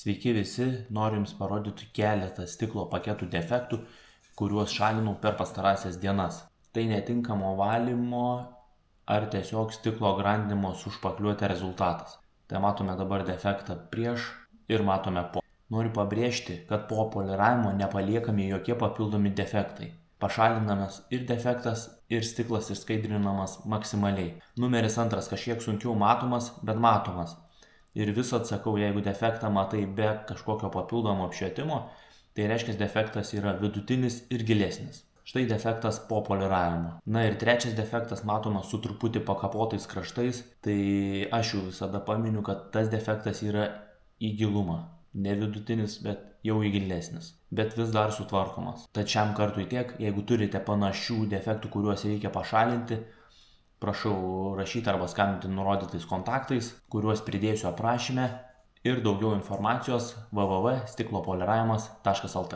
Sveiki visi, noriu Jums parodyti keletą stiklo paketų defektų, kuriuos šalinau per pastarąsias dienas. Tai netinkamo valymo ar tiesiog stiklo grandinimo su špakliuote rezultatas. Tai matome dabar defektą prieš ir matome po. Noriu pabrėžti, kad po poliravimo nepaliekami jokie papildomi defektai. Pašalinamas ir defektas, ir stiklas išskaidrinamas maksimaliai. Numeris 2 kažkiek sunkiau matomas, bet matomas. Ir vis atsakau, jeigu defektą matai be kažkokio papildomo apšvietimo, tai reiškia defektas yra vidutinis ir gilesnis. Štai defektas po poliravimo. Na ir 3 defektas matomas su truputį pakapotais kraštais, tai aš jau visada paminiu, kad tas defektas yra į gilumą. Ne vidutinis, bet jau į gilesnis. Bet vis dar sutvarkomas. Tad šiam kartui tiek, jeigu turite panašių defektų, kuriuos reikia pašalinti, prašau rašyti arba skambinti nurodytais kontaktais, kuriuos pridėsiu aprašyme, ir daugiau informacijos www.stiklopoliravimas.lt.